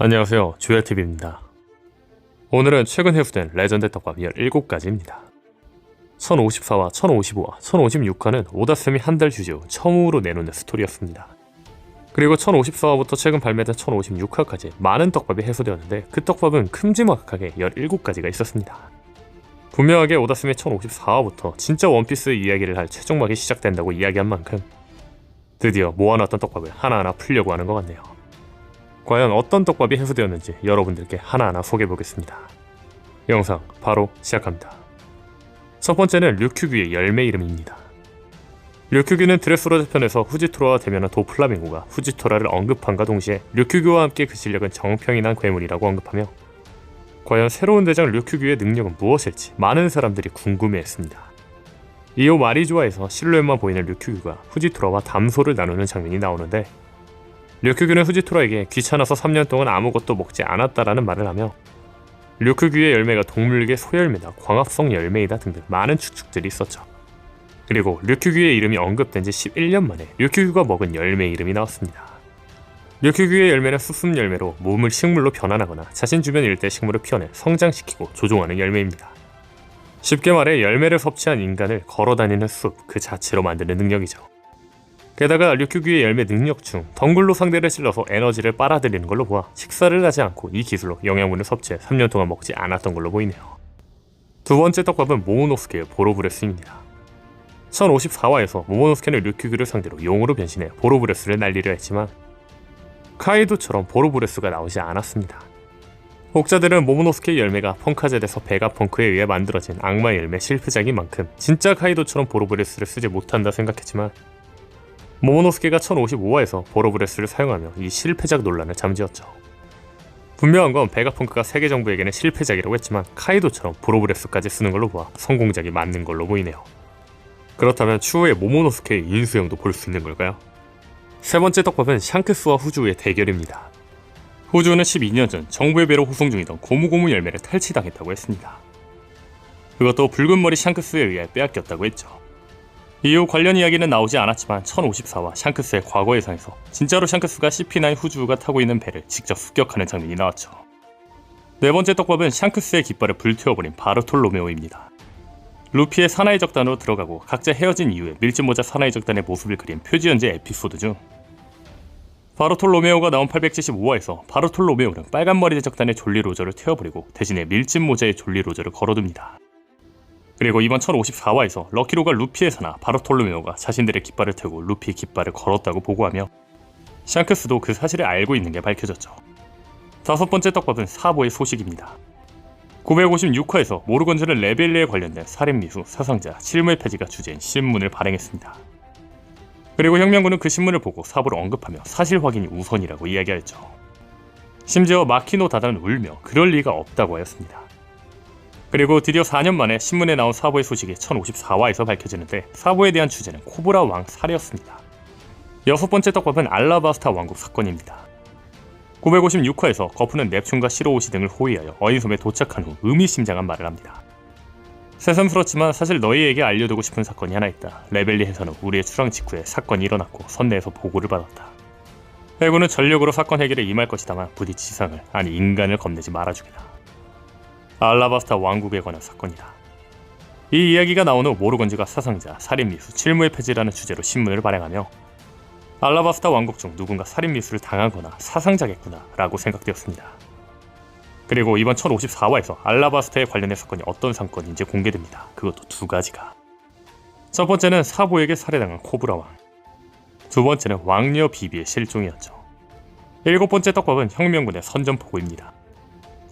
안녕하세요, 조야TV입니다. 오늘은 최근 회수된 레전드 떡밥 17가지입니다. 1054와 1055와 1056화는 오다쌤이 한 달 주제 후 처음으로 내놓는 스토리였습니다. 그리고 1054화부터 최근 발매된 1056화까지 많은 떡밥이 해소되었는데 그 떡밥은 큼지막하게 17가지가 있었습니다. 분명하게 오다쌤이 1054화부터 진짜 원피스 이야기를 할 최종막이 시작된다고 이야기한 만큼 드디어 모아놨던 떡밥을 하나하나 풀려고 하는 것 같네요. 과연 어떤 떡밥이 해소되었는지 여러분들께 하나하나 소개해보겠습니다. 영상 바로 시작합니다. 첫 번째는 류큐규의 열매 이름입니다. 류큐규는 드레스로드 편에서 후지토라와 대면한 도플라밍고가 후지토라를 언급함과 동시에 류큐규와 함께 그 실력은 정평이 난 괴물이라고 언급하며 과연 새로운 대장 류큐규의 능력은 무엇일지 많은 사람들이 궁금해했습니다. 이후 마리조아에서 실루엣만 보이는 류큐규가 후지토라와 담소를 나누는 장면이 나오는데 류큐규는 후지토라에게 귀찮아서 3년 동안 아무것도 먹지 않았다라는 말을 하며 류큐규의 열매가 동물계 소열매다, 광합성 열매이다 등등 많은 추측들이 있었죠. 그리고 류큐규의 이름이 언급된 지 11년 만에 류큐규가 먹은 열매 이름이 나왔습니다. 류큐규의 열매는 수습 열매로 몸을 식물로 변환하거나 자신 주변 일대 식물을 피워내 성장시키고 조종하는 열매입니다. 쉽게 말해 열매를 섭취한 인간을 걸어다니는 숲 그 자체로 만드는 능력이죠. 게다가 류큐규의 열매 능력 중 덩굴로 상대를 찔러서 에너지를 빨아들이는 걸로 보아 식사를 하지 않고 이 기술로 영양분을 섭취해 3년 동안 먹지 않았던 걸로 보이네요. 두 번째 떡밥은 모모노스케의 보로브레스입니다. 1054화에서 모모노스케는 류큐규를 상대로 용으로 변신해 보로브레스를 날리려 했지만 카이도처럼 보로브레스가 나오지 않았습니다. 혹자들은 모모노스케의 열매가 펑카젤에서 베가펑크에 의해 만들어진 악마 열매 실패작인 만큼 진짜 카이도처럼 보로브레스를 쓰지 못한다 생각했지만 모모노스케가 1055화에서 보로브레스를 사용하며 이 실패작 논란을 잠재웠죠. 분명한 건 베가펑크가 세계 정부에게는 실패작이라고 했지만 카이도처럼 보로브레스까지 쓰는 걸로 보아 성공작이 맞는 걸로 보이네요. 그렇다면 추후에 모모노스케의 인수형도 볼 수 있는 걸까요? 세 번째 떡밥은 샹크스와 후주의 대결입니다. 후주는 12년 전 정부의 배로 호송 중이던 고무고무 열매를 탈취당했다고 했습니다. 그것도 붉은 머리 샹크스에 의해 빼앗겼다고 했죠. 이후 관련 이야기는 나오지 않았지만 1054화 샹크스의 과거 예상에서 진짜로 샹크스가 CP9 후주가 타고 있는 배를 직접 습격하는 장면이 나왔죠. 네 번째 떡밥은 샹크스의 깃발을 불태워버린 바르톨로메오입니다. 루피의 사나이 적단으로 들어가고 각자 헤어진 이후에 밀짚모자 사나이 적단의 모습을 그린 표지연재 에피소드 중 바르톨로메오가 나온 875화에서 바르톨로메오는 빨간머리 적단의 졸리 로저를 태워버리고 대신에 밀짚모자의 졸리 로저를 걸어둡니다. 그리고 이번 1054화에서 럭키로가 루피의 사나 바르톨로메오가 자신들의 깃발을 태우고 루피의 깃발을 걸었다고 보고하며 샹크스도 그 사실을 알고 있는 게 밝혀졌죠. 다섯 번째 떡밥은 사보의 소식입니다. 956화에서 모르건즈는 레벨리에 관련된 살인미수, 사상자, 실무의 폐지가 주제인 신문을 발행했습니다. 그리고 혁명군은 그 신문을 보고 사보를 언급하며 사실 확인이 우선이라고 이야기하였죠. 심지어 마키노 다다는 울며 그럴 리가 없다고 하였습니다. 그리고 드디어 4년 만에 신문에 나온 사보의 소식이 1054화에서 밝혀지는데 사보에 대한 주제는 코브라 왕 살해였습니다. 여섯 번째 떡밥은 알라바스타 왕국 사건입니다. 956화에서 거푸는 넵튠과 시로오시 등을 호위하여 어인섬에 도착한 후 의미심장한 말을 합니다. 새삼스럽지만 사실 너희에게 알려두고 싶은 사건이 하나 있다. 레벨리 해사는 우리의 출항 직후에 사건이 일어났고 선내에서 보고를 받았다. 해군은 전력으로 사건 해결에 임할 것이다만 부디 지상을, 아니 인간을 겁내지 말아주기다. 알라바스타 왕국에 관한 사건이다. 이 이야기가 나온 후 모르건즈가 사상자, 살인미수, 칠무의 폐지라는 주제로 신문을 발행하며 알라바스타 왕국 중 누군가 살인미수를 당하거나 사상자겠구나 라고 생각되었습니다. 그리고 이번 1054화에서 알라바스타에 관련된 사건이 어떤 사건인지 공개됩니다. 그것도 두 가지가. 첫 번째는 사보에게 살해당한 코브라 왕, 두 번째는 왕녀 비비의 실종이었죠. 일곱 번째 떡밥은 혁명군의 선전포고입니다.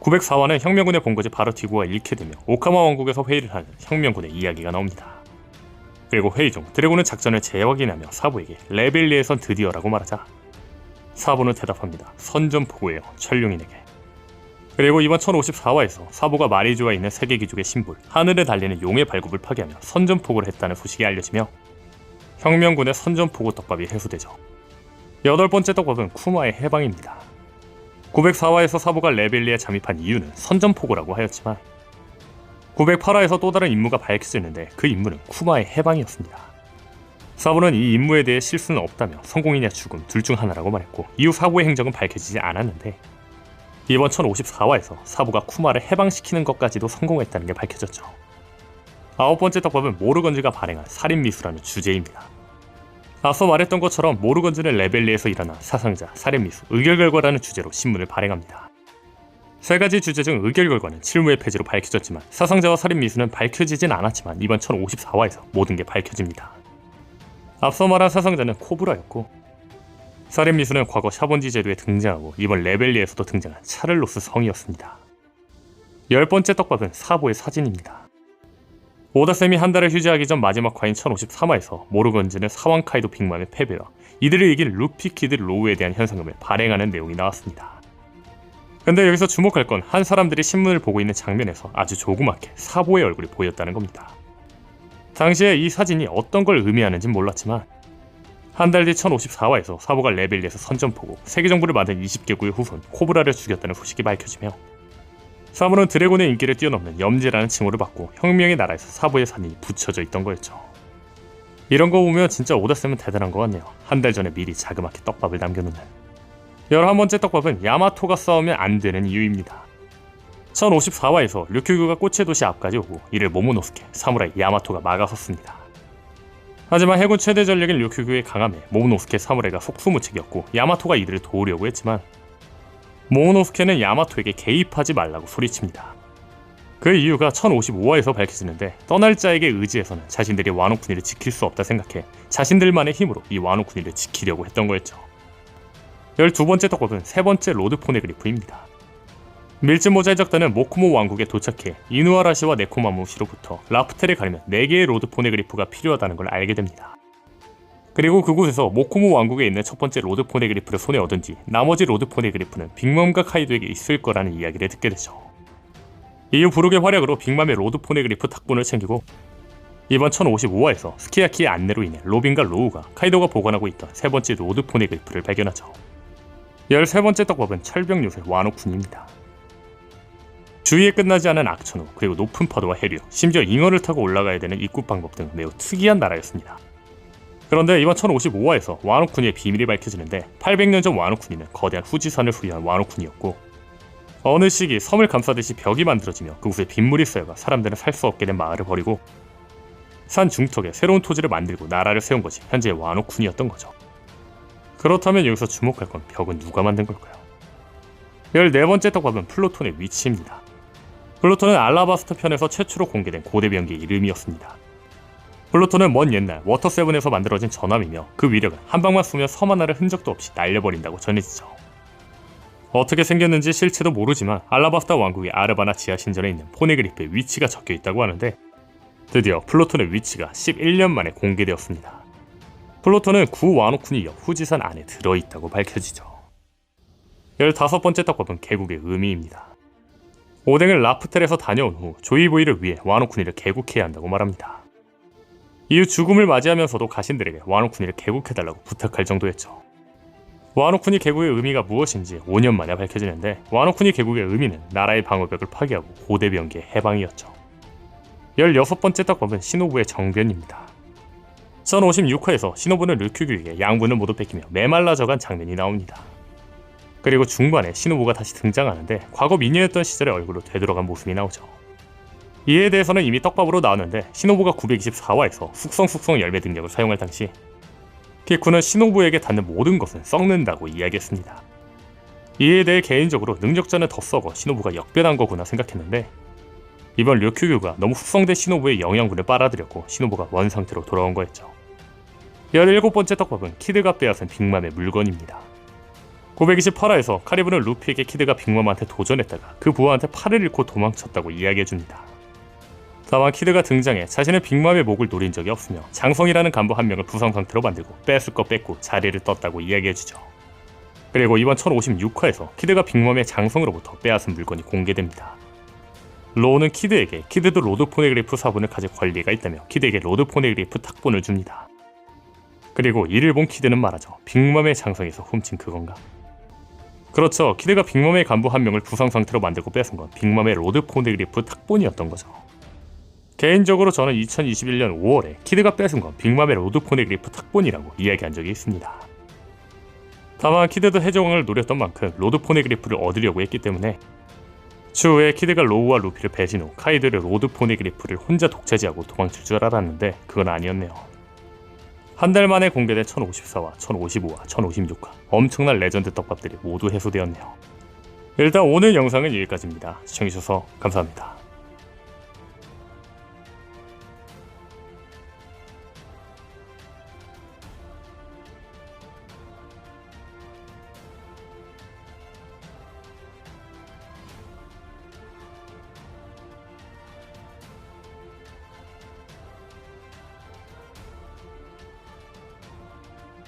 904화는 혁명군의 본거지 바르티고가 잃게 되며 오카마 왕국에서 회의를 하는 혁명군의 이야기가 나옵니다. 그리고 회의 중 드래곤은 작전을 재확인하며 사보에게 레벨리에선 드디어라고 말하자 사보는 대답합니다. 선전포고예요, 천룡인에게. 그리고 이번 1054화에서 사보가 마리조아에 있는 세계기족의 심볼 하늘에 달리는 용의 발굽을 파괴하며 선전포고를 했다는 소식이 알려지며 혁명군의 선전포고 떡밥이 해소되죠. 여덟 번째 떡밥은 쿠마의 해방입니다. 904화에서 사보가 레벨리에 잠입한 이유는 선전포고라고 하였지만 908화에서 또 다른 임무가 밝혀지는데 그 임무는 쿠마의 해방이었습니다. 사보는 이 임무에 대해 실수는 없다며 성공이냐 죽음 둘 중 하나라고 말했고 이후 사보의 행적은 밝혀지지 않았는데 이번 1054화에서 사부가 쿠마를 해방시키는 것까지도 성공했다는 게 밝혀졌죠. 9번째 떡밥은 모르건즈가 발행한 살인미수라는 주제입니다. 앞서 말했던 것처럼 모르건즈는 레벨리에서 일어난 사상자, 살인미수, 의결결과라는 주제로 신문을 발행합니다. 세 가지 주제 중 의결결과는 실무의 폐지로 밝혀졌지만 사상자와 살인미수는 밝혀지진 않았지만 이번 1054화에서 모든 게 밝혀집니다. 앞서 말한 사상자는 코브라였고 살인미수는 과거 샤본지 제도에 등장하고 이번 레벨리에서도 등장한 차를로스 성이었습니다. 10번째 떡밥은 사보의 사진입니다. 오다셈이 한 달을 휴지하기 전 마지막 화인 1053화에서 모르건즈는 사왕 카이도 빅맘의 패배와 이들을 이길 루피 키드 로우에 대한 현상금을 발행하는 내용이 나왔습니다. 근데 여기서 주목할 건 한 사람들이 신문을 보고 있는 장면에서 아주 조그맣게 사보의 얼굴이 보였다는 겁니다. 당시에 이 사진이 어떤 걸 의미하는진 몰랐지만 한 달 뒤 1054화에서 사보가 레벨리에서 선전포고 세계정부를 만든 20개국의 후손 코브라를 죽였다는 소식이 밝혀지며 사부는 드래곤의 인기를 뛰어넘는 염제라는 칭호를 받고 혁명의 나라에서 사부의 사진이 붙여져 있던 거였죠. 이런 거 보면 진짜 오다쌤은 대단한 것 같네요. 한 달 전에 미리 자그맣게 떡밥을 남겨놓는. 11번째 떡밥은 야마토가 싸우면 안 되는 이유입니다. 1054화에서 류큐규가 꽃의 도시 앞까지 오고 이를 모모노스케, 사무라이 야마토가 막아섰습니다. 하지만 해군 최대 전력인 류큐규의 강함에 모모노스케 사무라이가 속수무책이었고 야마토가 이들을 도우려고 했지만 모모노스케는 야마토에게 개입하지 말라고 소리칩니다. 그 이유가 1055화에서 밝혀지는데 떠날 자에게 의지해서는 자신들이 와노쿠니를 지킬 수 없다 생각해 자신들만의 힘으로 이 와노쿠니를 지키려고 했던 거였죠. 12번째 떡밥은 세 번째 로드 포네그리프입니다. 밀짚모자의 적단은 모코모 왕국에 도착해 이누아라시와 네코마무시로부터 라프텔에 가려면 4개의 로드 포네그리프가 필요하다는 걸 알게 됩니다. 그리고 그곳에서 모코모 왕국에 있는 첫 번째 로드 포네그리프를 손에 얻은 뒤 나머지 로드 포네그리프는 빅맘과 카이도에게 있을 거라는 이야기를 듣게 되죠. 이후 부룩의 활약으로 빅맘의 로드 포네그리프 탁본을 챙기고 이번 1055화에서 스키야키의 안내로 인해 로빈과 로우가 카이도가 보관하고 있던 세 번째 로드 포네그리프를 발견하죠. 13번째 떡밥은 철벽 요새 와노쿤입니다. 주위에 끝나지 않은 악천후, 그리고 높은 파도와 해류, 심지어 잉어를 타고 올라가야 되는 입국 방법 등 매우 특이한 나라였습니다. 그런데 이번 1055화에서 와노쿠니의 비밀이 밝혀지는데 800년 전 와노쿠니는 거대한 후지산을 소유한 와노쿠니였고 어느 시기 섬을 감싸듯이 벽이 만들어지며 그곳에 빗물이 쌓여가 사람들은 살 수 없게 된 마을을 버리고 산 중턱에 새로운 토지를 만들고 나라를 세운 것이 현재의 와노쿠니였던 거죠. 그렇다면 여기서 주목할 건 벽은 누가 만든 걸까요? 14번째 떡밥은 플루톤의 위치입니다. 플루톤은 알라바스터 편에서 최초로 공개된 고대 병기의 이름이었습니다. 플루톤은 먼 옛날 워터7에서 만들어진 전함이며 그 위력은 한 방만 쏘면 섬 하나를 흔적도 없이 날려버린다고 전해지죠. 어떻게 생겼는지 실체도 모르지만 알라바스타 왕국의 아르바나 지하 신전에 있는 포네그리프의 위치가 적혀있다고 하는데 드디어 플루톤의 위치가 11년 만에 공개되었습니다. 플루톤은 구 와노쿠니 옆 후지산 안에 들어있다고 밝혀지죠. 15번째 떡밥은 개국의 의미입니다. 오뎅을 라프텔에서 다녀온 후 조이보이를 위해 와노쿠니를 개국해야 한다고 말합니다. 이후 죽음을 맞이하면서도 가신들에게 와노쿠니를 개국해달라고 부탁할 정도였죠. 와노쿠니 개국의 의미가 무엇인지 5년 만에 밝혀지는데 와노쿠니 개국의 의미는 나라의 방어벽을 파괴하고 고대 병기의 해방이었죠. 16번째 떡밥은 시노부의 정변입니다. 1056화에서 시노부는 류큐규에게 양분을 모두 뺏기며 메말라져간 장면이 나옵니다. 그리고 중반에 시노부가 다시 등장하는데 과거 미녀였던 시절의 얼굴로 되돌아간 모습이 나오죠. 이에 대해서는 이미 떡밥으로 나왔는데 시노부가 924화에서 숙성 열매 능력을 사용할 당시 키쿠는 시노부에게 닿는 모든 것은 썩는다고 이야기했습니다. 이에 대해 개인적으로 능력자는 더 썩어 시노부가 역변한 거구나 생각했는데 이번 류큐규가 너무 숙성된 시노부의 영양분을 빨아들였고 시노부가 원상태로 돌아온 거였죠. 17번째 떡밥은 키드가 빼앗은 빅맘의 물건입니다. 928화에서 카리브는 루피에게 키드가 빅맘한테 도전했다가 그 부하한테 팔을 잃고 도망쳤다고 이야기해줍니다. 다만 키드가 등장해 자신의 빅맘의 목을 노린 적이 없으며 장성이라는 간부 한 명을 부상 상태로 만들고 뺏을 거 뺏고 자리를 떴다고 이야기해주죠. 그리고 이번 1056화에서 키드가 빅맘의 장성으로부터 빼앗은 물건이 공개됩니다. 로우는 키드에게 키드도 로드 포네그리프 사본을 가질 권리가 있다며 키드에게 로드 포네그리프 탁본을 줍니다. 그리고 이를 본 키드는 말하죠. 빅맘의 장성에서 훔친 그건가? 그렇죠. 키드가 빅맘의 간부 한 명을 부상 상태로 만들고 뺏은 건 빅맘의 로드 포네그리프 탁본이었던 거죠. 개인적으로 저는 2021년 5월에 키드가 뺏은 건 빅맘의 로드 포네그리프 탁본이라고 이야기한 적이 있습니다. 다만 키드도 해적왕을 노렸던 만큼 로드 포네그리프를 얻으려고 했기 때문에 추후에 키드가 로우와 루피를 배신 후 카이드를 로드 포네그리프를 혼자 독차지하고 도망칠 줄 알았는데 그건 아니었네요. 한 달 만에 공개된 1054화, 1055화, 1056화 엄청난 레전드 떡밥들이 모두 해소되었네요. 일단 오늘 영상은 여기까지입니다. 시청해주셔서 감사합니다.